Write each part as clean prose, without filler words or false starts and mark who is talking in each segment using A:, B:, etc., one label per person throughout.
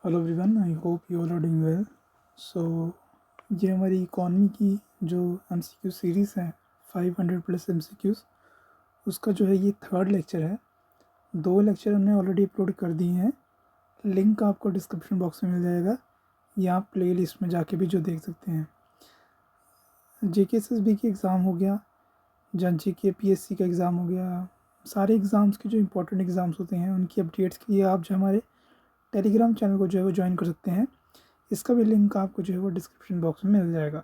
A: Hello everyone, I hope you all are doing well. So ये हमारी economy की जो एमसीक्यू सीरीज़ है 500 प्लस एमसीक्यूज़, उसका जो है ये थर्ड लेक्चर है। 2 लेक्चर हमने ऑलरेडी अपलोड कर दिए हैं। लिंक आपको डिस्क्रिप्शन बॉक्स में मिल जाएगा या आप प्ले लिस्ट में जाके भी जो देख सकते हैं। जेके एसएसबी की एग्ज़ाम हो गया, जेके पीएससी का एग्ज़ाम हो गया, सारे एग्ज़ाम्स के जो इंपॉर्टेंट एग्ज़ाम्स होते हैं उनकी अपडेट्स के लिए आप जो हमारे टेलीग्राम चैनल को जो है वो ज्वाइन कर सकते हैं। इसका भी लिंक आपको जो है वो डिस्क्रिप्शन बॉक्स में मिल जाएगा।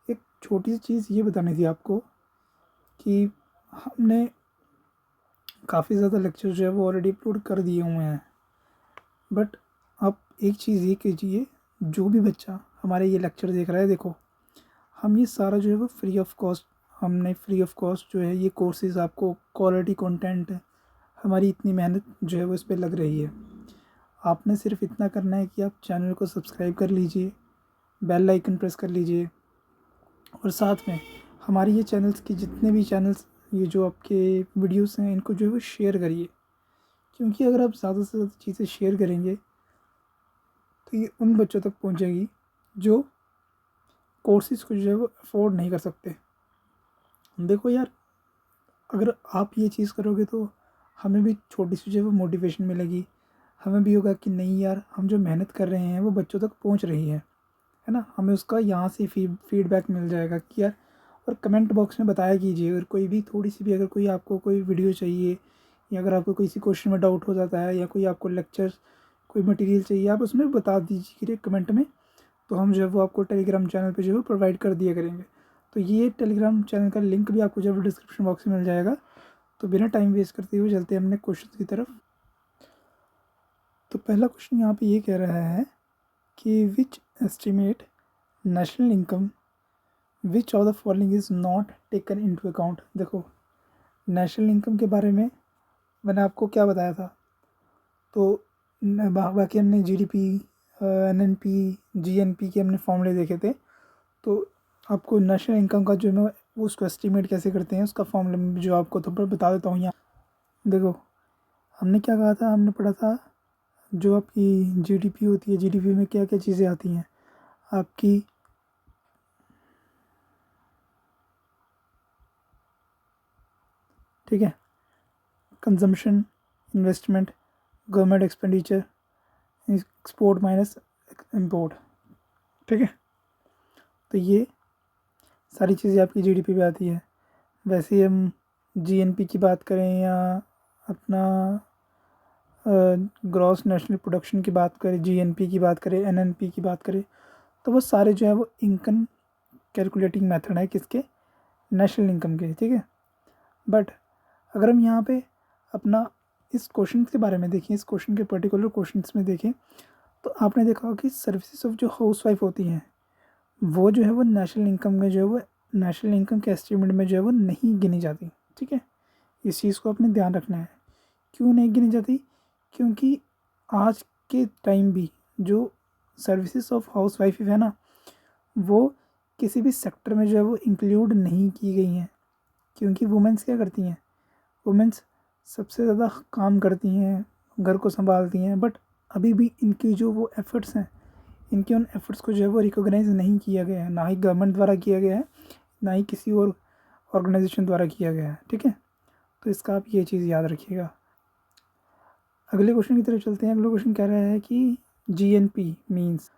A: एक छोटी सी चीज़ ये बतानी थी आपको कि हमने काफ़ी ज़्यादा लेक्चर जो है वो ऑलरेडी अपलोड कर दिए हुए हैं, बट आप एक चीज़ ये कीजिए, जो भी बच्चा हमारे ये लेक्चर देख रहा है, देखो हम ये सारा जो है वो फ्री ऑफ कॉस्ट, हमने फ्री ऑफ कॉस्ट जो है ये कोर्सेज़ आपको क्वालिटी कंटेंट है, हमारी इतनी मेहनत जो है वो इस पर लग रही है। आपने सिर्फ इतना करना है कि आप चैनल को सब्सक्राइब कर लीजिए, बेल आइकन प्रेस कर लीजिए और साथ में हमारे ये चैनल्स के जितने भी चैनल्स, ये जो आपके वीडियोस हैं, इनको जो है वो शेयर करिए, क्योंकि अगर आप ज़्यादा से ज़्यादा चीज़ें शेयर करेंगे तो ये उन बच्चों तक पहुंचेगी जो कोर्सेज़ को जो है वो अफोर्ड नहीं कर सकते। देखो यार, अगर आप ये चीज़ करोगे तो हमें भी छोटी सी जो है वो मोटिवेशन मिलेगी, हमें भी होगा कि नहीं यार, हम जो मेहनत कर रहे हैं वो बच्चों तक पहुंच रही है ना। हमें उसका यहाँ से फीडबैक मिल जाएगा कि यार, और कमेंट बॉक्स में बताया कीजिए अगर कोई भी थोड़ी सी भी, अगर कोई आपको कोई वीडियो चाहिए या अगर आपको किसी क्वेश्चन में डाउट हो जाता है या कोई आपको लेक्चर, कोई मटेरियल चाहिए, आप उसमें बता दीजिए कमेंट में, तो हम जो है वो आपको टेलीग्राम चैनल पे जो है प्रोवाइड कर दिया करेंगे। तो ये टेलीग्राम चैनल का लिंक भी आपको जो है डिस्क्रिप्शन बॉक्स में मिल जाएगा। तो बिना टाइम वेस्ट करते हुए चलते हैं हमने क्वेश्चन की तरफ। तो पहला क्वेश्चन यहाँ पे ये कह रहा है कि which estimate national income which of the following is not taken into account. देखो, नेशनल इनकम के बारे में मैंने आपको क्या बताया था, तो बाकी हमने जीडीपी, एनएनपी, जीएनपी के हमने फॉर्मूले देखे थे। तो आपको नेशनल इनकम का जो मैं उसको एस्टिमेट कैसे करते हैं उसका फॉर्मूला में जो आपको थोड़ा बता देता हूँ यहाँ। देखो, हमने क्या कहा था, हमने पढ़ा था जो आपकी जीडीपी होती है, जीडीपी में क्या क्या चीज़ें आती हैं आपकी, ठीक है, consumption, investment, government expenditure, export minus import, ठीक है। तो ये सारी चीज़ें आपकी जीडीपी पे आती है। वैसे ही हम जीएनपी की बात करें या अपना ग्रॉस नेशनल प्रोडक्शन की बात करें, जीएनपी की बात करें, एनएनपी की बात करें, तो वो सारे जो है वो इनकम कैलकुलेटिंग मेथड है किसके, नेशनल इनकम के, ठीक है। बट अगर हम यहाँ पे अपना इस क्वेश्चन के बारे में देखें, इस क्वेश्चन के पर्टिकुलर क्वेश्चंस में देखें, तो आपने देखा होगा कि सर्विसेज ऑफ जो हाउसवाइफ होती हैं वो जो है वो नेशनल इनकम में जो है वो नेशनल इनकम के एस्टीमेट में जो है वो नहीं गिनी जाती, ठीक है। इस चीज़ को आपने ध्यान रखना है। क्यों नहीं गिनी जाती? क्योंकि आज के टाइम भी जो सर्विसेज ऑफ हाउसवाइफ है ना, वो किसी भी सेक्टर में जो है वो इंक्लूड नहीं की गई हैं। क्योंकि वुमेंस क्या करती हैं, वुमेंस सबसे ज़्यादा काम करती हैं, घर को संभालती हैं, बट अभी भी इनकी जो वो एफ़र्ट्स हैं, इनके उन एफ़र्ट्स को जो है वो रिकॉग्नाइज़ नहीं किया गया है, ना ही गवर्नमेंट द्वारा किया गया है, ना ही किसी और ऑर्गेनाइजेशन द्वारा किया गया है, ठीक है। तो इसका आप ये चीज़ याद रखिएगा। अगले क्वेश्चन की तरफ चलते हैं। अगला क्वेश्चन कह रहा है कि जीएनपी मीन्स,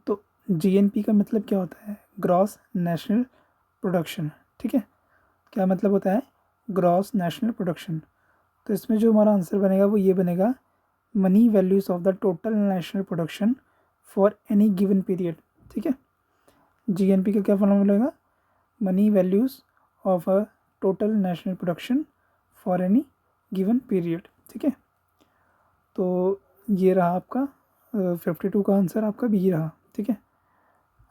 A: तो जीएनपी का मतलब क्या होता है, ग्रॉस नेशनल प्रोडक्शन, ठीक है। क्या मतलब होता है, ग्रॉस नेशनल प्रोडक्शन। तो इसमें जो हमारा आंसर बनेगा वो ये बनेगा, money values of the total national production for any given period, ठीक है। जीएनपी का क्या फॉर्मूला मिलेगा, money values of a total national production for any given period, ठीक है। तो ये रहा आपका 52 का आंसर, आपका बी रहा, ठीक है।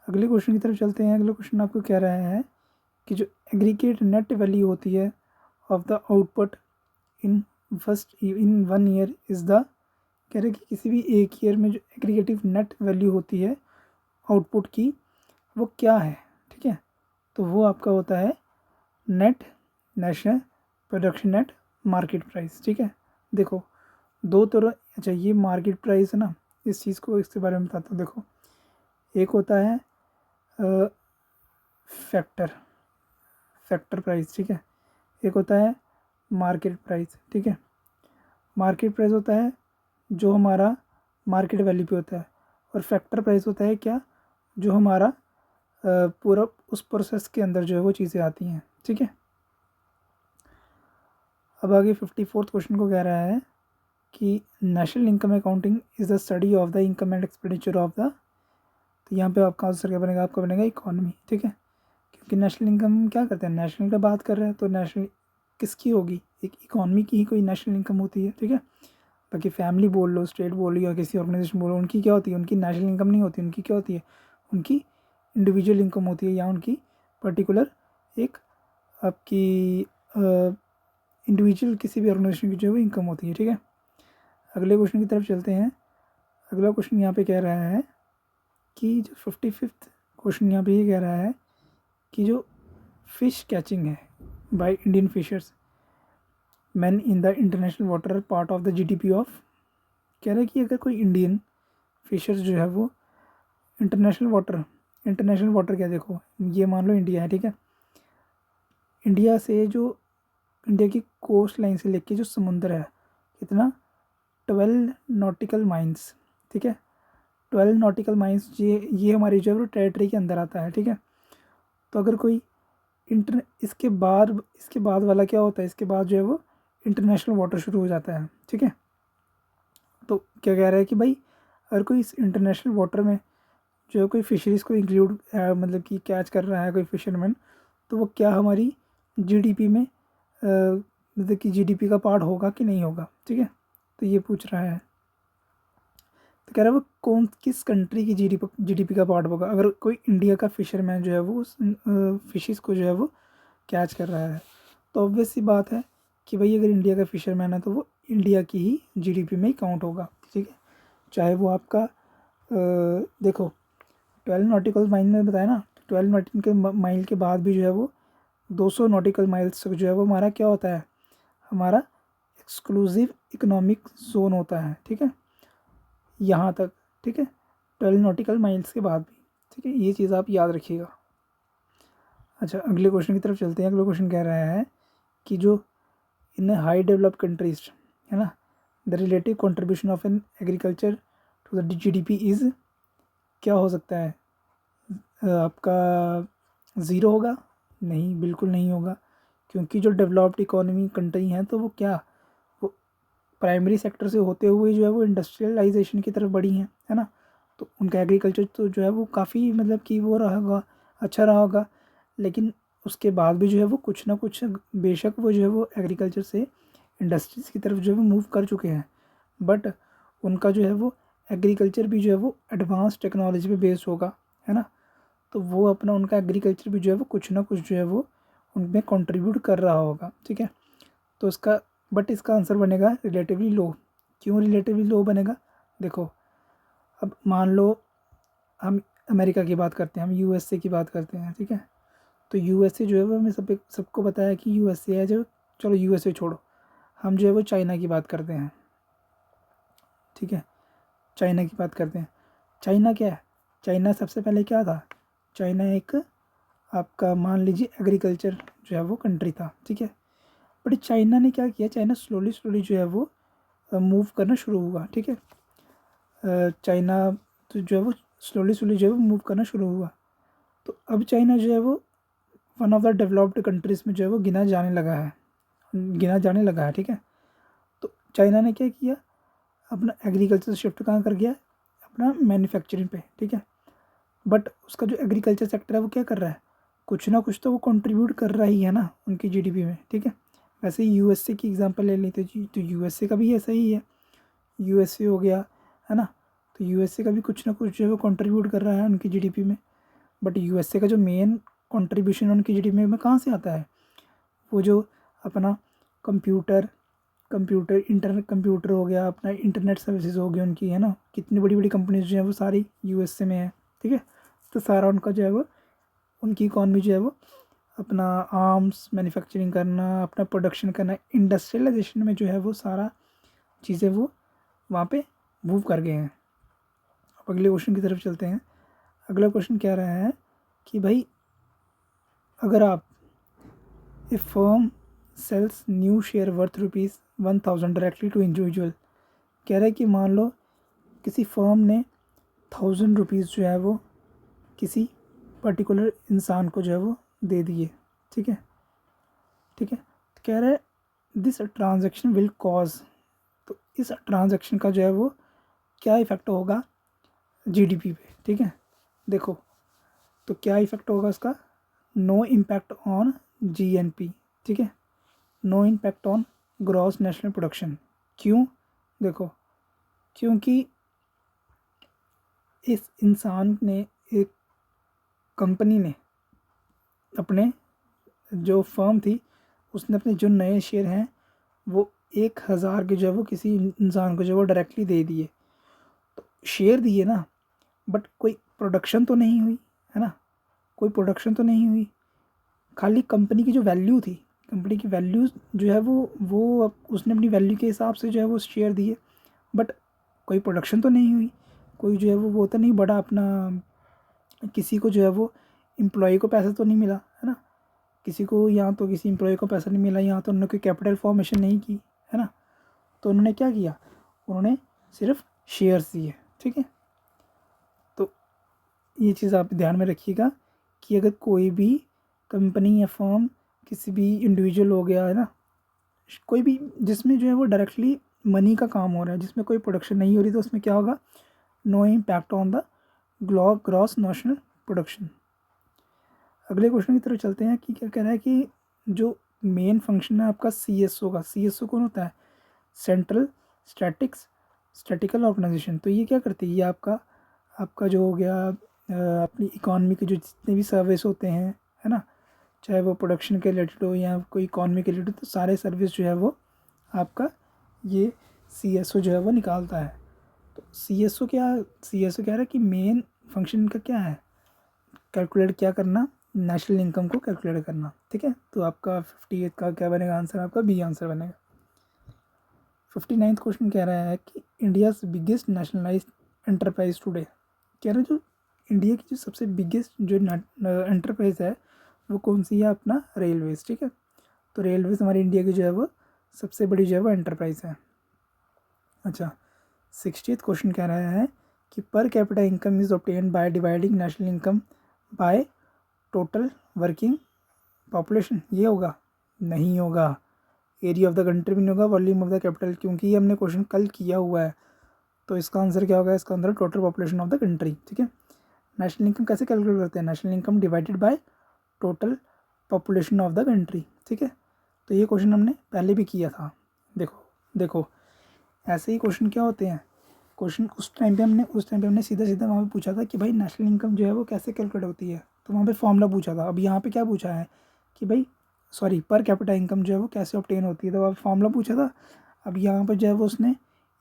A: अगले क्वेश्चन की तरफ चलते हैं। अगला क्वेश्चन आपको कह रहा है कि जो एग्रीगेट नेट वैल्यू होती है of the output in in 1 year is the, कह रहे कि किसी भी एक ईयर में जो एग्रीगेटिव नेट वैल्यू होती है आउटपुट की वो क्या है, ठीक है। तो वो आपका होता है net national production net market price, ठीक है। देखो, दो तरह, अच्छा ये मार्केट प्राइस है ना, इस चीज़ को, इसके बारे में बताता हूँ। देखो, एक होता है फैक्टर प्राइस, ठीक है। एक होता है मार्केट प्राइस, ठीक है। मार्केट प्राइस होता है जो हमारा मार्केट वैल्यू पे होता है, और फैक्टर प्राइस होता है क्या, जो हमारा पूरा उस प्रोसेस के अंदर जो है वो चीज़ें आती हैं, ठीक है। अब आगे 54th क्वेश्चन को कह रहा है कि national income accounting is the study of the income and expenditure of the, तो यहाँ पे आपका आंसर क्या बनेगा, आपका बनेगा इकॉनमी, ठीक है। क्योंकि नेशनल इनकम क्या करते हैं, नेशनल का बात कर रहे हैं, तो नेशनल किसकी होगी, एक इकॉनमी की ही कोई नेशनल इनकम होती है, ठीक है। बाकी फैमिली बोल लो, स्टेट बोल लो, या किसी ऑर्गेनाइजेशन बोलो, उनकी क्या होती है, उनकी नेशनल इनकम नहीं होती, उनकी क्या होती है, उनकी इंडिविजुअल इनकम होती है, या उनकी पर्टिकुलर एक आपकी इंडिविजुअल किसी भी ऑर्गेनाइजेशन की जो है वो इनकम होती है, ठीक है। अगले क्वेश्चन की तरफ चलते हैं। अगला क्वेश्चन यहाँ पे कह रहा है कि जो 55th क्वेश्चन यहाँ पे ये कह रहा है कि जो फिश कैचिंग है by Indian fishers man in the international water are part of the GDP of, कह रहा है कि अगर कोई इंडियन फिशर्स जो है वो इंटरनेशनल वाटर क्या, देखो ये मान लो इंडिया है, ठीक है। इंडिया से जो इंडिया की कोस्ट लाइन से लेके जो समुंदर है कितना, 12 नॉटिकल माइल्स, ठीक है। 12 नॉटिकल माइल्स ये हमारी जो है वो टेरिटरी के अंदर आता है, ठीक है। तो अगर कोई इसके बाद वाला क्या होता है, इसके बाद जो है वो इंटरनेशनल वाटर शुरू हो जाता है, ठीक है। तो क्या कह रहा है कि भाई अगर कोई इस इंटरनेशनल वाटर में जो है कोई फिशरीज़ को इंक्लूड मतलब कि कैच कर रहा है कोई फिशरमैन, तो वो क्या हमारी जीडीपी में मतलब कि जीडीपी का पार्ट होगा कि नहीं होगा, ठीक है। तो ये पूछ रहा है, तो कह रहा है वो किस कंट्री की जीडीपी का पार्ट होगा अगर कोई इंडिया का फिशरमैन जो है वो उस फिशेस को जो है वो कैच कर रहा है। तो ऑब्वियस सी बात है कि भाई अगर इंडिया का फिशरमैन है तो वो इंडिया की ही जीडीपी में ही काउंट होगा, ठीक है। चाहे वो आपका देखो 12 नॉटिकल माइल में बताया ना, 12 नॉटिकल माइल के बाद भी जो है वो 200 नॉटिकल माइल्स तक जो है वो हमारा क्या होता है, हमारा एक्सक्लूसिव इकोनॉमिक जोन होता है, ठीक है, यहाँ तक, ठीक है। 12 नॉटिकल माइल्स के बाद भी, ठीक है, ये चीज़ आप याद रखिएगा। अच्छा, अगले क्वेश्चन की तरफ चलते हैं। अगला क्वेश्चन कह रहा है कि जो इन हाई डेवलप्ड कंट्रीज है ना, the relative contribution of an agriculture to the GDP is, क्या हो सकता है, आपका ज़ीरो होगा, नहीं बिल्कुल नहीं होगा, क्योंकि जो डेवलप्ड इकोनॉमी कंट्री हैं तो वो क्या, वो प्राइमरी सेक्टर से होते हुए जो है वो इंडस्ट्रियलाइजेशन की तरफ बढ़ी हैं, है ना। तो उनका एग्रीकल्चर तो जो है वो काफ़ी मतलब कि वो रहा होगा, अच्छा रहा होगा, लेकिन उसके बाद भी जो है वो कुछ ना कुछ, बेशक वो जो है वो एग्रीकल्चर से इंडस्ट्रीज़ की तरफ जो है वो मूव कर चुके हैं, बट उनका जो है वो एग्रीकल्चर भी जो है वो एडवांस टेक्नोलॉजी पे बेस्ड होगा, है ना। तो वो अपना उनका एग्रीकल्चर भी जो है वो कुछ ना कुछ जो है वो उनमें कंट्रीब्यूट कर रहा होगा, ठीक है। तो इसका आंसर बनेगा रिलेटिवली लो। क्यों रिलेटिवली लो बनेगा, देखो अब मान लो हम अमेरिका की बात करते हैं, हम यूएसए की बात करते हैं, ठीक है। तो यूएसए जो है वो हमें सबको पता है कि यूएसए है जो, चलो यूएसए छोड़ो, हम जो है वो चाइना की बात करते हैं, ठीक है। चाइना की बात करते हैं। चाइना क्या है, चाइना सबसे पहले क्या था, चाइना एक आपका मान लीजिए एग्रीकल्चर जो है वो कंट्री था, ठीक है। बट चाइना ने क्या किया, चाइना स्लोली स्लोली जो है वो मूव करना शुरू हुआ, ठीक है। चाइना तो जो है वो स्लोली स्लोली जो है वो मूव करना शुरू हुआ। तो अब चाइना जो है वो one of the developed countries में जो है वो गिना जाने लगा है, ठीक है। तो चाइना ने क्या किया, अपना एग्रीकल्चर शिफ्ट कहाँ कर गया, अपना मैन्युफैक्चरिंग पे, ठीक है। बट उसका जो एग्रीकल्चर सेक्टर है वो क्या कर रहा है, कुछ ना कुछ तो वो कंट्रीब्यूट कर रहा ही है ना उनकी जीडीपी में, ठीक है। वैसे ही यूएसए की एग्जांपल ले लेते जी, तो यूएसए का भी ऐसा ही है, यूएसए हो गया, है ना। तो यूएसए का भी कुछ ना कुछ जो है वो कंट्रीब्यूट कर रहा है उनकी जीडीपी में। बट यूएसए का जो मेन कंट्रीब्यूशन उनकी जीडीपी में कहाँ से आता है, वो जो अपना कंप्यूटर इंटरनेट कंप्यूटर हो गया, अपना इंटरनेट सर्विसेज हो गई उनकी, है ना। कितनी बड़ी बड़ी कंपनीज जो है वो सारी यूएसए में है, ठीक है। तो सारा उनका जो है वो, उनकी इकॉनमी जो है वो अपना आर्म्स मैन्युफैक्चरिंग करना, अपना प्रोडक्शन करना, इंडस्ट्रियलाइजेशन में जो है वो सारा चीज़ें वो वहाँ पे मूव कर गए हैं। अब अगले क्वेश्चन की तरफ चलते हैं। अगला क्वेश्चन कह रहा है कि भाई अगर आप a firm sells new share worth ₹1000 directly to individual, कह रहा है कि मान लो किसी फर्म ने ₹1000 जो है वो किसी पर्टिकुलर इंसान को जो है वो दे दिए, ठीक है। तो कह रहा है दिस ट्रांजैक्शन विल कॉज, तो इस ट्रांजैक्शन का जो है वो क्या इफ़ेक्ट होगा जीडीपी पे, ठीक है। देखो तो क्या इफ़ेक्ट होगा उसका, नो इम्पैक्ट ऑन जीएनपी, ठीक है, no impact on gross national production. क्यों, देखो क्योंकि इस इंसान ने, एक कंपनी ने अपने जो फर्म थी उसने अपने जो नए शेयर हैं वो 1000 के जो है वो किसी इंसान को जो है वो डायरेक्टली दे दिए। तो शेयर दिए ना, बट कोई प्रोडक्शन तो नहीं हुई, है ना, कोई प्रोडक्शन तो नहीं हुई, खाली कंपनी की जो वैल्यू थी, कंपनी की वैल्यू जो है वो उसने अपनी वैल्यू के हिसाब से जो है वो शेयर दिए, बट कोई प्रोडक्शन तो नहीं हुई, कोई जो है वो तो नहीं बढ़ा अपना, किसी को जो है वो एम्प्लॉय को पैसा तो नहीं मिला, है ना, किसी को यहाँ तो किसी एम्प्लॉय को पैसा नहीं मिला, यहाँ तो उन्होंने कोई कैपिटल फॉर्मेशन नहीं की, है ना। तो उन्होंने क्या किया, उन्होंने सिर्फ शेयर्स दिए, ठीक है। तो ये चीज़ आप ध्यान में रखिएगा कि अगर कोई भी कंपनी या फर्म किसी भी इंडिविजुअल हो गया, है ना, कोई भी जिसमें जो है वो डायरेक्टली मनी का काम हो रहा है, जिसमें कोई प्रोडक्शन नहीं हो रही, तो उसमें क्या होगा, no impact on the gross national production. अगले क्वेश्चन की तरफ चलते हैं कि क्या कह रहा है कि जो मेन फंक्शन है आपका सीएसओ का, सीएसओ कौन होता है, सेंट्रल स्टैटिकल ऑर्गेनाइजेशन। तो ये क्या करती है, ये आपका आपका जो हो गया अपनी इकॉनमी के जो जितने भी सर्विस होते हैं, है ना, चाहे वो प्रोडक्शन के रिलेटेड हो या कोई इकॉनमी के रिलेटेड, तो सारे सर्विस जो है वो आपका ये सीएसओ जो है वो निकालता है। तो सीएसओ कह रहा है कि मेन फंक्शन इनका क्या है, कैलकुलेट क्या करना, नेशनल इनकम को कैलकुलेट करना, ठीक है। तो आपका 58 का क्या बनेगा आंसर, आपका बी आंसर बनेगा। 59 क्वेश्चन कह रहा है कि India's biggest nationalised enterprise today, कह रहा है जो इंडिया की जो सबसे बिगेस्ट जो एंटरप्राइज है वो कौन सी है, अपना रेलवेज़, ठीक है। तो रेलवेज़ हमारी इंडिया की जो है वो सबसे बड़ी जो है वो एंटरप्राइज है। अच्छा, 60th क्वेश्चन कह रहा है कि per capita income is obtained by dividing national income by total working population. ये होगा, नहीं होगा, एरिया ऑफ द कंट्री भी नहीं होगा, वॉल्यूम ऑफ द कैपिटल, क्योंकि ये हमने क्वेश्चन कल किया हुआ है। तो इसका आंसर क्या होगा, इसका answer total population of the country, ठीक है। नेशनल इनकम कैसे कैलकुलेट करते हैं, national income divided by total population of the country, ठीक है। तो ये क्वेश्चन हमने पहले भी किया था। देखो ऐसे ही क्वेश्चन क्या होते हैं, क्वेश्चन उस टाइम पे हमने सीधा सीधा वहाँ पे पूछा था कि भाई नेशनल इनकम जो है वो कैसे कैलकुलेट होती है, तो वहाँ पे फॉर्मूला पूछा था। अब यहाँ पे क्या पूछा है कि भाई सॉरी पर कैपिटा इनकम जो है वो कैसे ऑब्टेन होती है, तो वहाँ फॉर्मूला पूछा था। अब यहाँ पर जो है वो उसने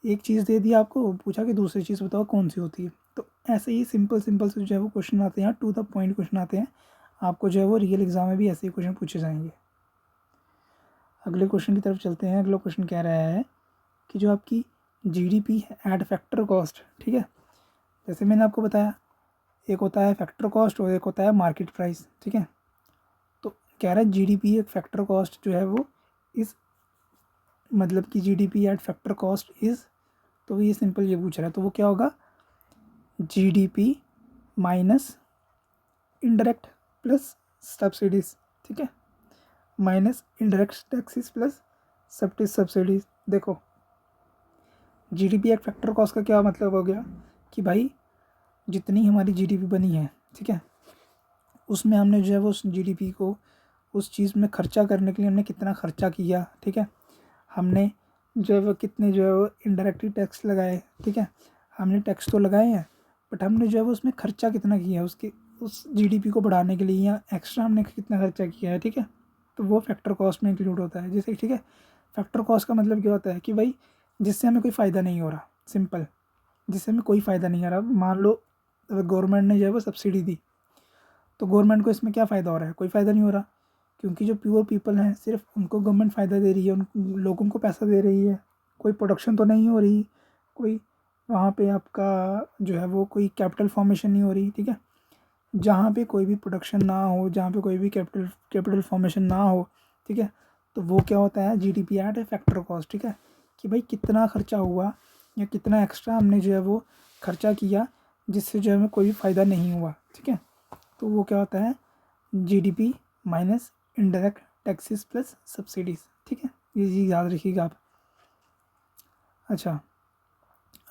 A: एक चीज़ दे दी आपको, पूछा कि दूसरी चीज़ बताओ कौन सी होती है। तो ऐसे ही सिंपल से जो है वो क्वेश्चन आते हैं, टू द पॉइंट क्वेश्चन आते हैं, आपको जो है वो रियल एग्जाम में भी ऐसे ही क्वेश्चन पूछे जाएंगे। अगले क्वेश्चन की तरफ चलते हैं। अगला क्वेश्चन कह रहा है कि जो आपकी जीडीपी है एट फैक्टर कॉस्ट, ठीक है, जैसे मैंने आपको बताया एक होता है फैक्टर कॉस्ट और एक होता है मार्केट प्राइस, ठीक है। तो कह रहा है जीडीपी एक फैक्टर कॉस्ट जो है वो इस मतलब कि GDP at factor cost is, तो ये सिंपल ये पूछ रहा है, तो वो क्या होगा, GDP minus indirect plus subsidies, ठीक है, minus indirect taxes plus subsidies. देखो जीडीपी एक फैक्टर कॉस्ट का क्या मतलब हो गया कि भाई जितनी हमारी जीडीपी बनी है, ठीक है, उसमें हमने जो है वो उस जीडीपी को उस चीज़ में खर्चा करने के लिए हमने कितना खर्चा किया, ठीक है, हमने जो है वो कितने जो है वो इनडायरेक्टली टैक्स लगाए, ठीक है, हमने टैक्स तो लगाए हैं बट हमने जो है वो उसमें खर्चा कितना किया है उसके उस जीडीपी को बढ़ाने के लिए, या एक्स्ट्रा हमने कितना खर्चा किया है, ठीक है। तो वो फैक्टर कॉस्ट में इंक्लूड होता है। जैसे ठीक है, फैक्टर कॉस्ट का मतलब क्या होता है कि भाई जिससे हमें कोई फ़ायदा नहीं हो रहा, सिंपल, जिससे हमें कोई फ़ायदा नहीं आ रहा। मान लो अगर गवर्नमेंट ने जो है वो सब्सिडी दी, तो गवर्नमेंट को इसमें क्या फ़ायदा हो रहा है, कोई फ़ायदा नहीं हो रहा, क्योंकि जो प्योर पीपल हैं सिर्फ उनको गवर्नमेंट फ़ायदा दे रही है, उन लोगों को पैसा दे रही है, कोई प्रोडक्शन तो नहीं हो रही, कोई वहाँ पे आपका जो है वो कोई कैपिटल फॉर्मेशन नहीं हो रही, ठीक है। जहाँ पे कोई भी प्रोडक्शन ना हो, जहाँ पे कोई भी कैपिटल फॉर्मेशन ना हो, ठीक है, तो वो क्या होता है, GDP at A factor cost, ठीक है, कि भाई कितना खर्चा हुआ या कितना एक्स्ट्रा हमने जो है वो खर्चा किया जिससे जो हमें कोई फ़ायदा नहीं हुआ, ठीक है, तो वो क्या होता है, GDP minus indirect taxes plus subsidies, ठीक है, ये चीज़ याद रखिएगा आप। अच्छा,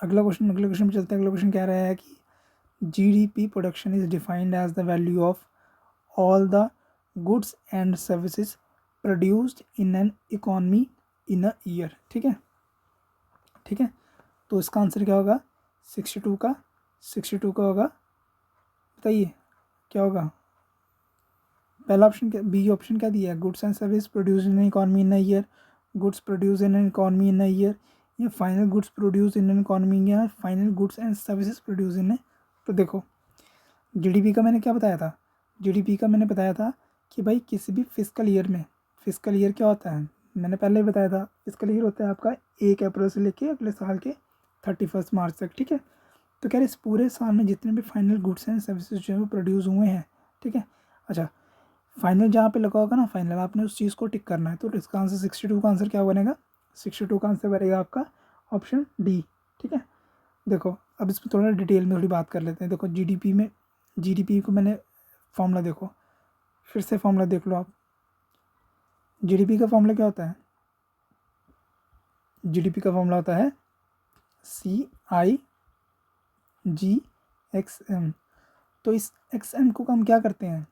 A: अगला क्वेश्चन पे चलते हैं। अगला क्वेश्चन कह रहा है कि GDP production is defined as the value of all the goods and services produced in an economy in a year, ठीक है, ठीक है, तो इसका आंसर क्या होगा, 62 का होगा, बताइए क्या होगा। पहला ऑप्शन क्या, बी ऑप्शन क्या दिया है, goods and service produce in an economy in a year, goods produce in an economy in a year, या final goods produce in an economy, या final goods and services produce in a. तो देखो, GDP का मैंने क्या बताया था, GDP का मैंने बताया था कि भाई किसी भी फिस्कल ईयर में, फिस्कल ईयर क्या होता है, मैंने पहले ही बताया था, फिस्कल ईयर होता है आपका 1 अप्रैल से लेके अगले साल के 31 मार्च तक, ठीक है। तो कह रहे इस पूरे साल में जितने भी फाइनल गुड्स एंड सर्विसेज जो है वो प्रोड्यूस हुए हैं, ठीक है। अच्छा, फाइनल जहाँ पे लगा होगा ना, फाइनल आपने उस चीज़ को टिक करना है, तो इसका आंसर 62 का आंसर क्या बनेगा, 62 का आंसर बनेगा आपका ऑप्शन डी, ठीक है। देखो अब इसमें थोड़ा डिटेल में थोड़ी बात कर लेते हैं। देखो जीडीपी में, जीडीपी को मैंने फॉर्मूला देखो, फिर से फॉर्मूला देख लो आप। जीडीपी का फॉर्मूला क्या होता है, जीडीपी का फॉर्मूला होता है CIGXM। तो इस XM को हम क्या करते हैं,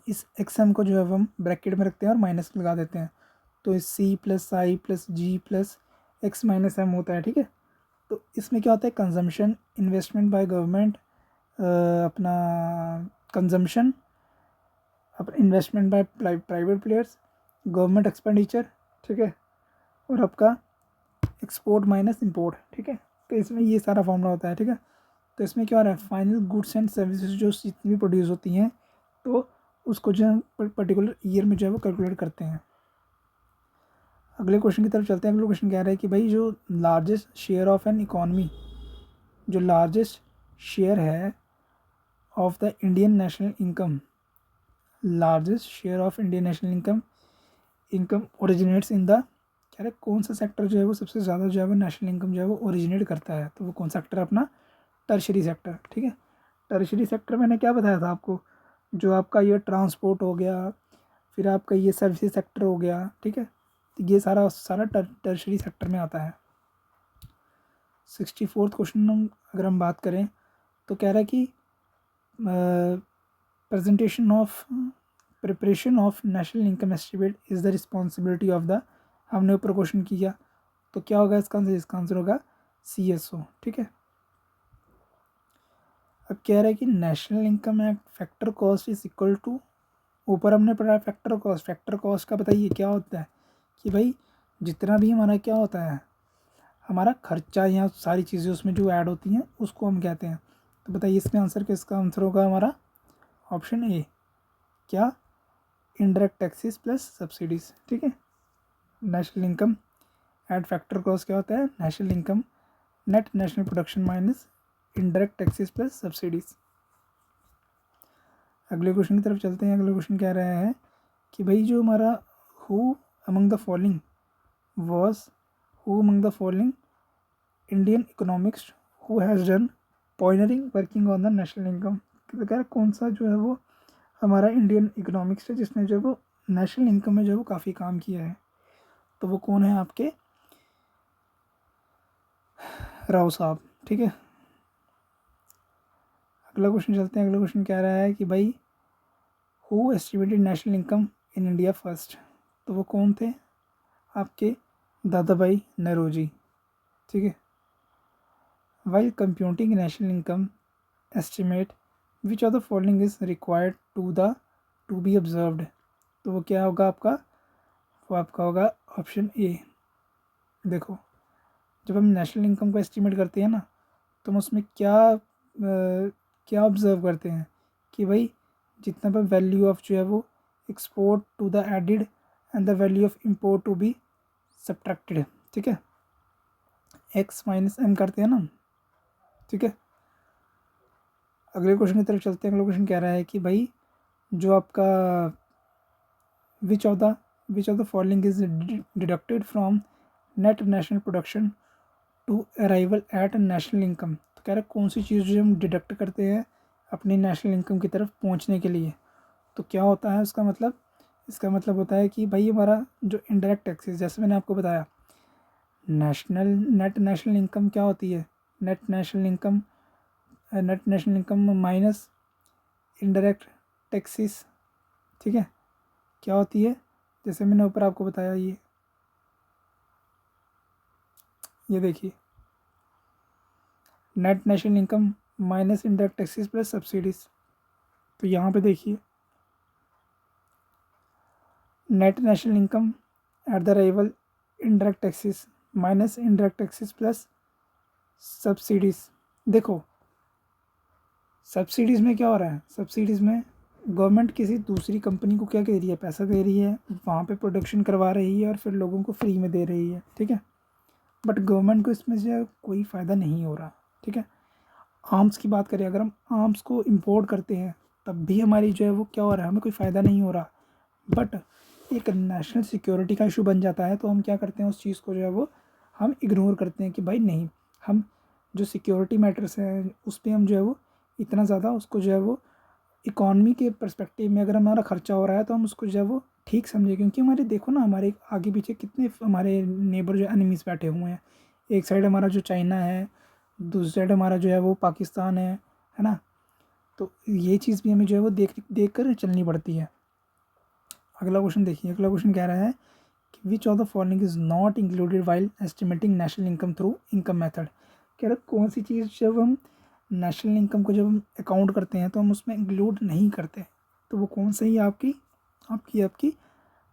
A: इस XM को जो है हम ब्रैकेट में रखते हैं और माइनस लगा देते हैं, तो इस C plus I plus G plus X minus M होता है, ठीक है। तो इसमें क्या होता है, कंजम्पशन, इन्वेस्टमेंट बाय गवर्नमेंट, अपना कंजम्पशन, अपना investment by private players, government expenditure, ठीक है, और आपका एक्सपोर्ट माइनस इंपोर्ट, ठीक है। तो इसमें ये सारा फॉर्मूला होता है, ठीक है। तो इसमें क्या हो रहा है, फाइनल गुड्स एंड सर्विसेज जो जितनी भी प्रोड्यूस होती हैं, तो उसको जो है पर्टिकुलर ईयर में जो है वो कैलकुलेट करते हैं। अगले क्वेश्चन की तरफ चलते हैं। अगले क्वेश्चन कह रहा है कि भाई जो largest share of N economy, जो लार्जेस्ट शेयर है of the Indian national income, largest share of Indian national income, income originates in the, कह रहे कौन सा सेक्टर जो है वो सबसे ज़्यादा जो है वो नेशनल इनकम जो है वो ओरिजिनेट करता है, तो वो कौन सा सेक्टर है अपना, टर्शरी सेक्टर, ठीक है। टर्शरी सेक्टर मैंने क्या बताया था आपको, जो आपका ये ट्रांसपोर्ट हो गया, फिर आपका ये सर्विसेज सेक्टर हो गया, ठीक है, तो ये सारा सारा टर्शरी सेक्टर में आता है। 64 क्वेश्चन अगर हम बात करें तो कह रहा है कि presentation of, preparation of national income estimate is the responsibility of the, हमने ऊपर क्वेश्चन किया, तो क्या होगा इसका आंसर होगा CSO, ठीक है। अब कह रहा है कि national income at factor cost is equal to, ऊपर हमने पढ़ा फैक्टर कॉस्ट, फैक्टर कॉस्ट का बताइए क्या होता है, कि भाई जितना भी हमारा क्या होता है, हमारा खर्चा या सारी चीज़ें उसमें जो ऐड होती हैं उसको हम कहते हैं। तो बताइए इसमें आंसर किसका आंसर होगा हमारा ऑप्शन ए, क्या, इनडायरेक्ट टैक्सेस प्लस सब्सिडीज़, ठीक है। National income eight factor cost क्या होता है, national income net national production minus indirect taxes plus subsidies. अगले क्वेश्चन की तरफ चलते हैं। अगले क्वेश्चन कह रहा है कि भाई जो हमारा who among the following was, who among the following Indian economics who has done pioneering working on the national income, तो कह रहा कौन सा जो है वो हमारा इंडियन इकोनॉमिक्स है जिसने जो है वो नेशनल इनकम में जो है वो काफ़ी काम किया है, तो वो कौन है आपके, राव साहब, ठीक है। अगला क्वेश्चन चलते हैं। अगला क्वेश्चन कह रहा है कि भाई who estimated national income in India first, तो वो कौन थे आपके, दादा भाई नौरोजी, ठीक है। While computing national income estimate which of the following is required to be observed, तो वो क्या होगा आपका, वो आपका होगा ऑप्शन ए। देखो जब हम नेशनल इनकम को एस्टिमेट करते हैं ना, तो हम उसमें क्या ऑब्ज़र्व करते हैं कि भाई जितना पर वैल्यू ऑफ जो है वो export to the added and the value of import to be subtracted, ठीक है, X माइनस M करते हैं ना, ठीक है, अगले क्वेश्चन की तरफ चलते हैं। अगला क्वेश्चन कह रहा है कि भाई जो आपका which of the following is deducted from net national production to arrival at national income. तो कह रहा है कौन सी चीज़ जो हम डिडक्ट करते हैं अपनी नेशनल इनकम की तरफ पहुंचने के लिए। तो क्या होता है उसका मतलब, इसका मतलब होता है कि भाई हमारा जो इनडायरेक्ट टैक्सेस, जैसे मैंने आपको बताया नेट नेशनल इनकम क्या होती है, net national income minus indirect taxes. ठीक है, क्या होती है, जैसे मैंने ऊपर आपको बताया, ये देखिए net national income minus indirect taxes plus subsidies. तो यहाँ पे देखिए net national income at the arrival indirect taxes minus indirect taxes plus subsidies. देखो सब्सिडीज़ में क्या हो रहा है, सब्सिडीज़ में गवर्नमेंट किसी दूसरी कंपनी को क्या दे रही है, पैसा दे रही है, वहाँ पे प्रोडक्शन करवा रही है और फिर लोगों को फ्री में दे रही है। ठीक है, बट गवर्नमेंट को इसमें से कोई फ़ायदा नहीं हो रहा। ठीक है, आर्म्स की बात करें, अगर हम आर्म्स को इम्पोर्ट करते हैं तब भी हमारी जो है वो क्या हो रहा है, हमें कोई फ़ायदा नहीं हो रहा। बट एक नेशनल सिक्योरिटी का इशू बन जाता है तो हम क्या करते हैं, उस चीज़ को जो है वो हम इग्नोर करते हैं कि भाई नहीं, हम जो सिक्योरिटी मैटर्स हैं उस पर हम जो है वो इतना ज़्यादा उसको जो है वो इकॉनमी के पर्सपेक्टिव में अगर हमारा खर्चा हो रहा है तो हम उसको जो है वो ठीक समझे। क्योंकि हमारे देखो ना, हमारे आगे पीछे कितने हमारे नेबर जो एनिमीज़ बैठे हुए हैं। एक साइड हमारा जो चाइना है, दूसरी साइड हमारा जो है वो पाकिस्तान है ना। तो ये चीज़ भी हमें जो है वो देख कर चलनी पड़ती है। अगला क्वेश्चन देखिए, अगला क्वेश्चन कह रहा है कि विच of the following is not included while estimating national income through income method. कह रहा है कौन सी चीज़ जब हम नेशनल इनकम को जब हम अकाउंट करते हैं तो हम उसमें इंक्लूड नहीं करते, तो वो कौन सी है, आपकी आपकी आपकी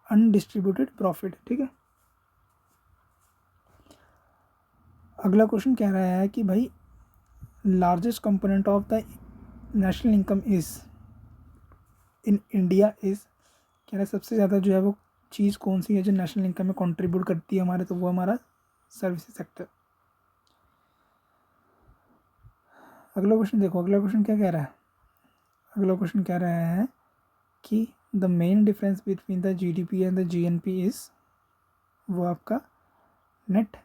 A: अनडिस्ट्रीब्यूटेड प्रॉफिट। ठीक है, अगला क्वेश्चन कह रहा है कि भाई largest component of the national income is in India is. कह रहा है सबसे ज़्यादा जो है वो चीज़ कौन सी है जो नेशनल इनकम में कंट्रीब्यूट करती है हमारे, तो वो हमारा सर्विसेज सेक्टर। अगला क्वेश्चन देखो, अगला क्वेश्चन क्या कह रहा है, अगला क्वेश्चन कह रहा है कि the main difference between the GDP and the GNP is, वो आपका net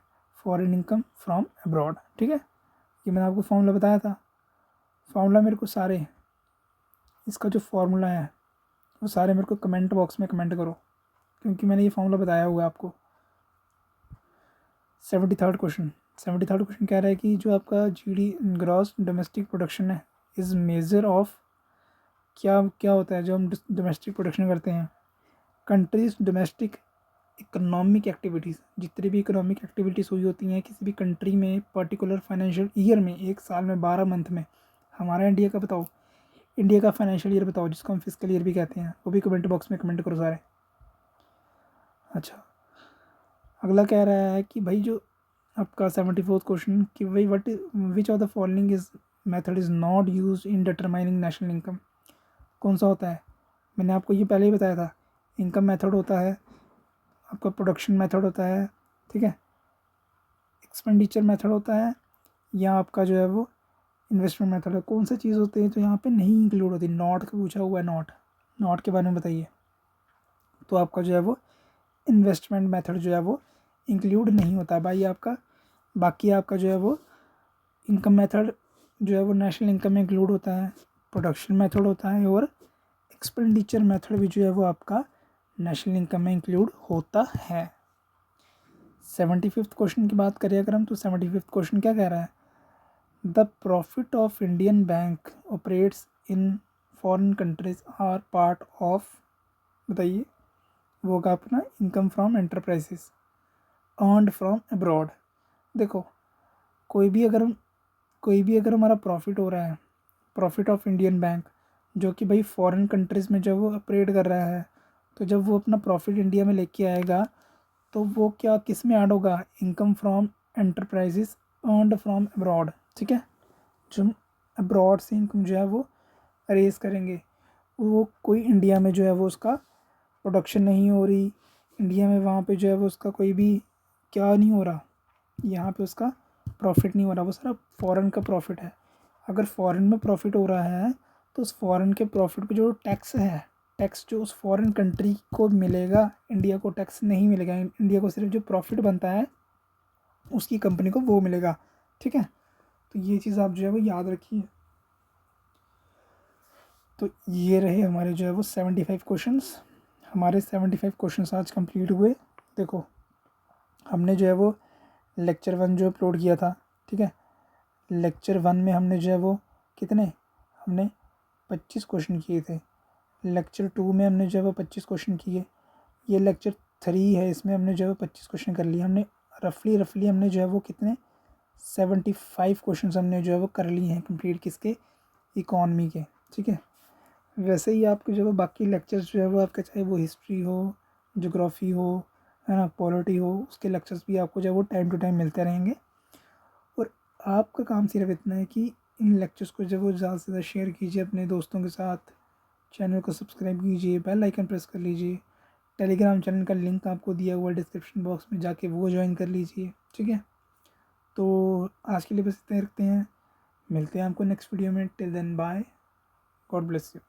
A: foreign income from abroad. ठीक है, ये मैंने आपको फॉर्मूला बताया था, फॉर्मूला मेरे को सारे, इसका जो फॉर्मूला है वो सारे मेरे को कमेंट बॉक्स में कमेंट करो, क्योंकि मैंने ये फॉर्मूला बताया हुआ है आपको। 73rd क्वेश्चन कह रहा है कि जो आपका जीडी ग्रॉस डोमेस्टिक प्रोडक्शन है इज़ मेजर ऑफ, क्या क्या होता है जो हम डोमेस्टिक प्रोडक्शन करते हैं, कंट्रीज डोमेस्टिक इकोनॉमिक एक्टिविटीज़। जितनी भी इकोनॉमिक एक्टिविटीज़ हुई होती हैं किसी भी कंट्री में पर्टिकुलर फाइनेंशियल ईयर में, एक साल में 12 मंथ में। हमारा इंडिया का बताओ, इंडिया का फाइनेंशियल ईयर बताओ जिसको हम फिजिकल ईयर भी कहते हैं, वो भी कमेंट बॉक्स में कमेंट करो सारे। अच्छा, अगला कह रहा है कि भाई जो आपका 74th क्वेश्चन कि भाई what which of the following is method is not use in determining national income. कौन सा होता है, मैंने आपको ये पहले ही बताया था, इनकम मेथड होता है आपका, प्रोडक्शन मेथड होता है, ठीक है, एक्सपेंडिचर मेथड होता है, या आपका जो है वो इन्वेस्टमेंट मेथड है। कौन सी चीज़ होती है तो यहाँ पे नहीं इंक्लूड होती, नॉट का पूछा हुआ है, नॉट के बारे में बताइए। तो आपका जो है वो इन्वेस्टमेंट मेथड जो है वो इंक्लूड नहीं होता है भाई आपका। बाकी आपका जो है वो इनकम मेथड जो है वो नेशनल इनकम में इंक्लूड होता है, प्रोडक्शन मेथड होता है, और एक्सपेंडिचर मेथड भी जो है वो आपका नेशनल इनकम में इंक्लूड होता है। 75th क्वेश्चन की बात करें अगर हम, तो 75th क्वेश्चन क्या कह रहा है, the profit of Indian bank operates in foreign countries are part of, बताइए, वो होगा अपना income from enterprises earned from abroad. देखो कोई भी अगर हमारा प्रॉफिट हो रहा है, प्रॉफिट ऑफ इंडियन बैंक जो कि भाई फॉरेन कंट्रीज़ में जब वो ऑपरेट कर रहा है, तो जब वो अपना प्रॉफिट इंडिया में लेके आएगा तो वो क्या किस में ऐड होगा, income from enterprises earned from abroad. ठीक है, जो हम अब्रॉड से इनकम जो है वो रेज करेंगे, वो कोई इंडिया में जो है वो उसका प्रोडक्शन नहीं हो रही, इंडिया में वहाँ पे जो है वो उसका कोई भी क्या नहीं हो रहा, यहाँ पे उसका प्रॉफिट नहीं हो रहा, वो सारा फ़ॉरेन का प्रॉफिट है। अगर फ़ॉरेन में प्रॉफिट हो रहा है तो उस फ़ॉरेन के प्रॉफिट पे जो टैक्स है, टैक्स जो उस फ़ॉरेन कंट्री को मिलेगा, इंडिया को टैक्स नहीं मिलेगा। इंडिया को सिर्फ जो प्रॉफिट बनता है उसकी कंपनी को वो मिलेगा। ठीक है, तो ये चीज़ आप जो है वो याद रखिए। तो ये रहे हमारे जो है वो 75 क्वेश्चंस। हमारे 75 क्वेश्चंस आज कंप्लीट हुए। देखो हमने जो है वो लेक्चर 1 जो अपलोड किया था, ठीक है, लेक्चर 1 में हमने जो है वो कितने, हमने 25 क्वेश्चन किए थे। लेक्चर 2 में हमने जो है वो 25 क्वेश्चन किए। ये लेक्चर 3 है, इसमें हमने जो है वो 25 क्वेश्चन कर लिए। हमने रफली हमने जो है वो कितने 75 क्वेश्चन हमने जो है वो कर लिए हैं कंप्लीट, किसके, इकॉनमी के। ठीक है, वैसे ही आपके जो है बाकी लेक्चर्स जो है वो आपके, चाहे वो हिस्ट्री हो, ज्योग्राफी हो, है ना, पॉलिटी हो, उसके लेक्चर्स भी आपको जो है वो टाइम टू टाइम मिलते रहेंगे। और आपका काम सिर्फ इतना है कि इन लेक्चर्स को जो वो ज़्यादा से ज़्यादा शेयर कीजिए अपने दोस्तों के साथ, चैनल को सब्सक्राइब कीजिए, बेल आइकन प्रेस कर लीजिए, टेलीग्राम चैनल का लिंक आपको दिया हुआ है डिस्क्रिप्शन बॉक्स में, जाके वो ज्वाइन कर लीजिए। ठीक है, तो आज के लिए बस इतना ही रखते हैं, मिलते हैं आपको नेक्स्ट वीडियो में। Till then bye, God bless you.